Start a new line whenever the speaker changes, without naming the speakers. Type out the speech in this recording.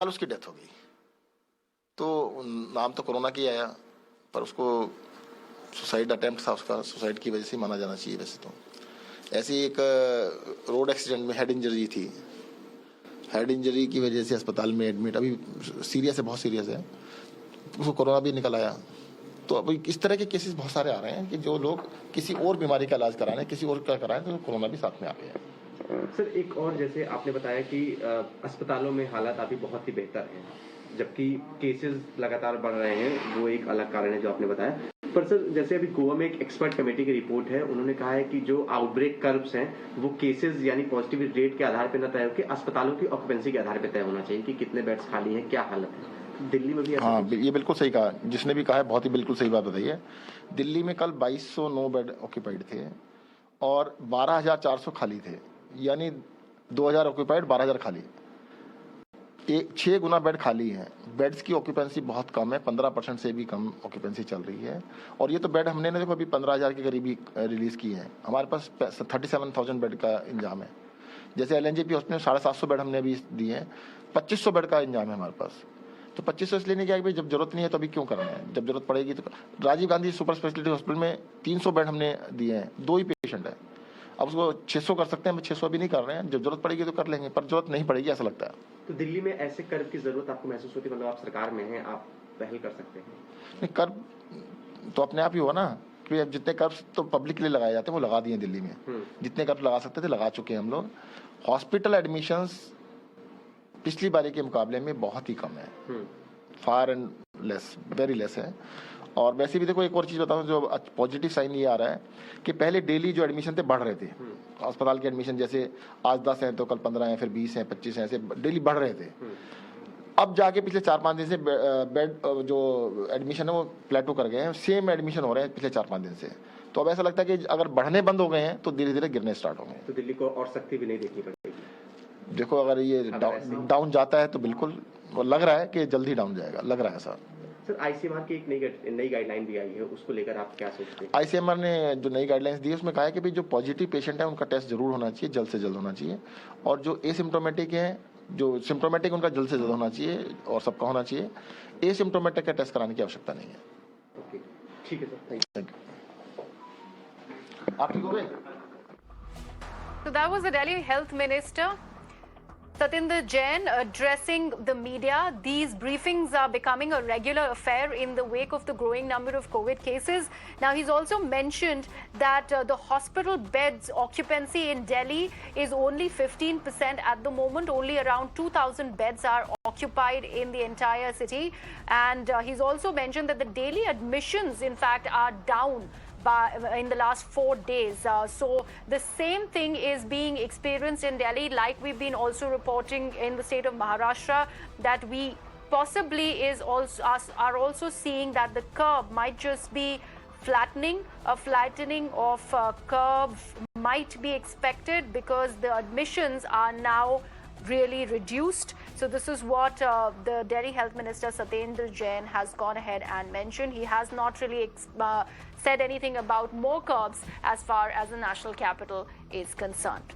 कल उसकी डेथ हो गई। तो नाम तो कोरोना की आया, पर उसको सुसाइड अटेम्प्ट था उसका, सुसाइड की वजह से माना जाना चाहिए वैसे तो। ऐसी एक रोड एक्सीडेंट में हेड इंजरी थी, हेड इंजरी की वजह से अस्पताल में एडमिट, अभी सीरियस है, बहुत सीरियस है, उसको कोरोना भी निकल आया। तो अभी इस तरह के केसेस बहुत सारे आ रहे हैं कि जो लोग किसी और बीमारी का इलाज करा रहे हैं, किसी और का करा रहे हैं, तो कोरोना भी साथ में आ गया है।
सर एक और, जैसे आपने बताया कि अस्पतालों में हालात अभी बहुत ही बेहतर हैं, जबकि केसेस लगातार बढ़ रहे हैं, वो एक अलग कारण है जो आपने बताया। पर सर जैसे अभी गोवा में एक एक्सपर्ट कमेटी की रिपोर्ट है, उन्होंने कहा है कि जो आउटब्रेक कर्व्स हैं वो केसेस यानी पॉजिटिविटी रेट के आधार पर न तय होकर अस्पतालों की ऑक्यूपेंसी के आधार पर तय होना चाहिए कि कितने बेड्स खाली हैं, क्या हालत है। दिल्ली में भी
हाँ, ये बिल्कुल सही कहा, जिसने भी कहा है बहुत ही बिल्कुल सही बात बताई है। दिल्ली में कल 2209 बेड ऑक्यूपाइड थे और 12,400 खाली थे, यानी 2,000 ऑक्यूपाइड, 12,000 खाली। 6 गुना बेड खाली है। बेड्स की ऑक्यूपेंसी बहुत कम है, 15% से भी कम ऑक्यूपेंसी चल रही है। और ये तो बेड हमने देखो अभी 15,000 के करीब ही रिलीज की है। हमारे पास 37,000 बेड का इंतजाम है। जैसे LNJP हॉस्पिटल में 750 बेड हमने अभी दिए हैं, 2500 बेड का इंतजाम है हमारे पास। तो 2500 इसलिए नहीं किया कि भाई जब जरूरत नहीं है तो अभी क्यों करना है, जब जरूरत पड़ेगी तो। Rajiv Gandhi super speciality hospital में 300 बेड हमने दिए हैं, 2 ही पेशेंट है। अब उसको 600 कर सकते हैं, हम 600 भी नहीं कर रहे हैं, जब जरूरत पड़ेगी तो कर लेंगे, पर जरूरत नहीं पड़ेगी ऐसा लगता है।
तो दिल्ली में ऐसे कर्व की जरूरत आपको महसूस होती है, मतलब आप सरकार में हैं, आप पहल कर सकते हैं?
नहीं, कर्व तो अपने आप ही हुआ ना, कि अब जितने कर्व तो पब्लिक के लिए लगाए जाते हैं वो लगा दिए दिल्ली में। जितने कर्व लगा सकते थे लगा चुके हैं हम लोग। हॉस्पिटल एडमिशंस पिछली बारी के मुकाबले में बहुत ही कम है, far and less, very less है। और वैसे भी देखो एक और चीज़ बताऊं, जो पॉजिटिव साइन ये आ रहा है कि पहले डेली जो एडमिशन थे बढ़ रहे थे, अस्पताल के एडमिशन जैसे आज 10 हैं तो कल 15 हैं, फिर 20 हैं, 25 हैं, ऐसे डेली बढ़ रहे थे। अब जाके पिछले 4-5 दिन से बेड जो एडमिशन है वो प्लेटो कर गए हैं, सेम एडमिशन हो रहे हैं पिछले 4-5 दिन से। तो अब ऐसा लगता है कि अगर बढ़ने बंद हो गए हैं तो धीरे धीरे गिरने स्टार्ट होंगे।
तो दिल्ली को और सख्ती भी नहीं देखनी पड़ेगी।
देखो अगर ये डाउन जाता है तो बिल्कुल, लग रहा है कि जल्दी डाउन जाएगा, लग रहा है ऐसा।
सर ICMR की एक नई गाइडलाइन भी आई है, उसको लेकर आप क्या सोचते हैं?
ICMR ने जो नई गाइडलाइंस दी है उसमें कहा है कि भाई जो पॉजिटिव पेशेंट है उनका टेस्ट जरूर होना चाहिए, जल्द से जल्द होना चाहिए। और जो एसिम्प्टोमेटिक है, जो सिम्प्टोमेटिक उनका जल्द से जल्द होना चाहिए और सबका होना चाहिए। एसिम्प्टोमेटिक का टेस्ट कराने की आवश्यकता नहीं है।
ओके, ठीक है सर,
थैंक यू। आप ठीक हो गए?
So that was the Delhi Health Minister Satinder Jain addressing the media. These briefings are becoming a regular affair in the wake of the growing number of COVID cases. Now, he's also mentioned that the hospital beds occupancy in Delhi is only 15% at the moment. Only around 2,000 beds are occupied in the entire city. And he's also mentioned that the daily admissions, in fact, are down in the last 4 days. So the same thing is being experienced in Delhi, like we've been also reporting in the state of Maharashtra, that we possibly are also seeing that the curve might just be flattening. A flattening of curve might be expected because the admissions are now really reduced. So this is what the Delhi Health Minister Satinder Jain has gone ahead and mentioned. He has not really said anything about more curbs as far as the national capital is concerned.